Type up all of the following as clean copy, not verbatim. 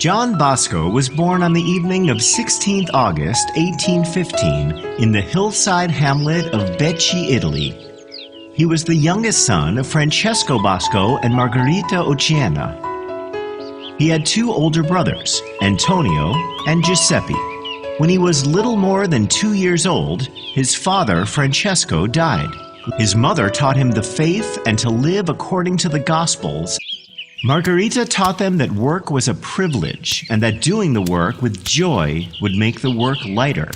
Don Bosco was born on the evening of 16th August 1815 in the hillside hamlet of Becci, Italy. He was the youngest son of Francesco Bosco and Margherita Oceana. He had two older brothers, Antonio and Giuseppe. When he was little more than 2 years old, his father, Francesco, died. His mother taught him the faith and to live according to the Gospels. Margherita taught them that work was a privilege and that doing the work with joy would make the work lighter.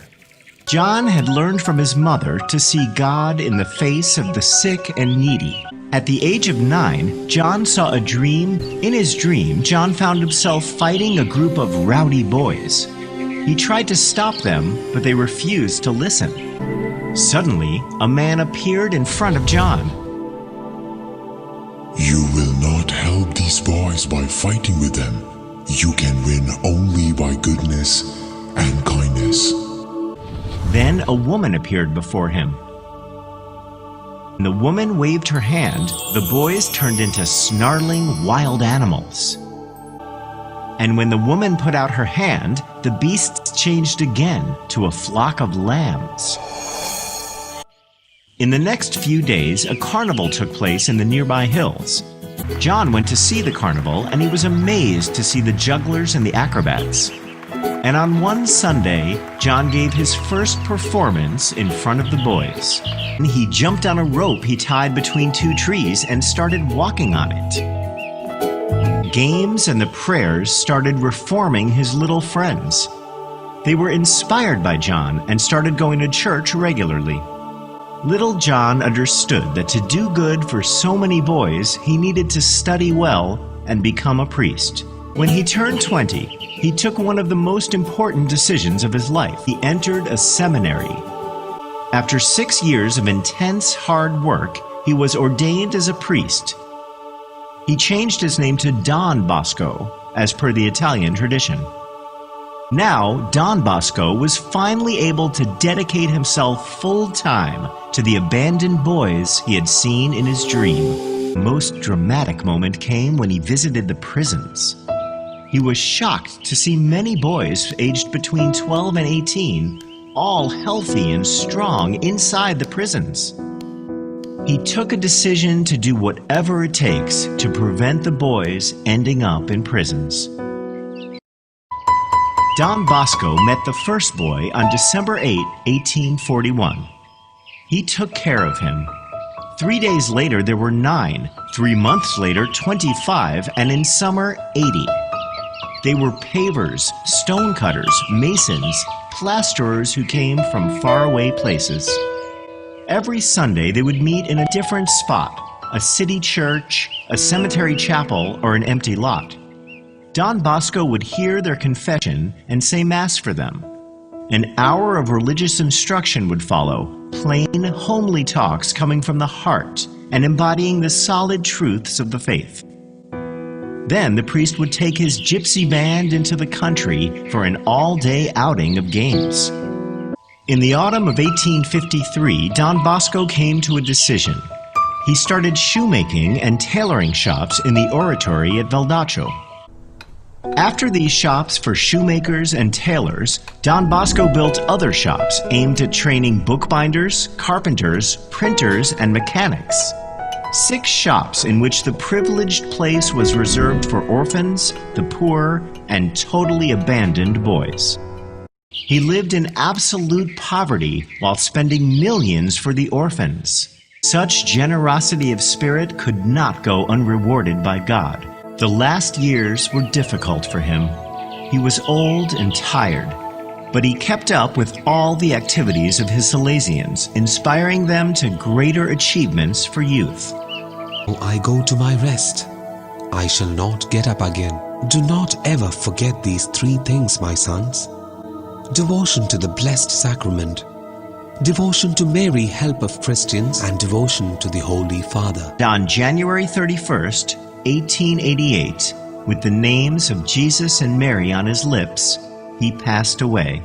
John had learned from his mother to see God in the face of the sick and needy. At the age of 9, John saw a dream. In his dream, John found himself fighting a group of rowdy boys. He tried to stop them, but they refused to listen. Suddenly, a man appeared in front of John. You will not help these boys by fighting with them. You can win only by goodness and kindness. Then a woman appeared before him. When the woman waved her hand, the boys turned into snarling wild animals. And when the woman put out her hand, the beasts changed again to a flock of lambs. In the next few days, a carnival took place in the nearby hills. John went to see the carnival, and he was amazed to see the jugglers and the acrobats. And on one Sunday, John gave his first performance in front of the boys. He jumped on a rope he tied between two trees and started walking on it. Games and the prayers started reforming his little friends. They were inspired by John and started going to church regularly. Little John understood that to do good for so many boys, he needed to study well and become a priest. When he turned 20, he took one of the most important decisions of his life. He entered a seminary. After 6 years of intense, hard work, he was ordained as a priest. He changed his name to Don Bosco, as per the Italian tradition. Now, Don Bosco was finally able to dedicate himself full-time to the abandoned boys he had seen in his dream. The most dramatic moment came when he visited the prisons. He was shocked to see many boys aged between 12 and 18, all healthy and strong inside the prisons. He took a decision to do whatever it takes to prevent the boys ending up in prisons. Don Bosco met the first boy on December 8, 1841. He took care of him. 3 days later, there were 9. 3 months later, 25, and in summer, 80. They were pavers, stonecutters, masons, plasterers who came from faraway places. Every Sunday, they would meet in a different spot, a city church, a cemetery chapel, or an empty lot. Don Bosco would hear their confession and say Mass for them. An hour of religious instruction would follow, plain, homely talks coming from the heart and embodying the solid truths of the faith. Then the priest would take his gypsy band into the country for an all-day outing of games. In the autumn of 1853, Don Bosco came to a decision. He started shoemaking and tailoring shops in the oratory at Veldaccio. After these shops for shoemakers and tailors, Don Bosco built other shops aimed at training bookbinders, carpenters, printers, and mechanics. 6 shops in which the privileged place was reserved for orphans, the poor, and totally abandoned boys. He lived in absolute poverty while spending millions for the orphans. Such generosity of spirit could not go unrewarded by God. The last years were difficult for him. He was old and tired, but he kept up with all the activities of his Salesians, inspiring them to greater achievements for youth. I go to my rest. I shall not get up again. Do not ever forget these 3 things, my sons. Devotion to the Blessed Sacrament, devotion to Mary, help of Christians, and devotion to the Holy Father. On January 31st, 1888, with the names of Jesus and Mary on his lips, he passed away.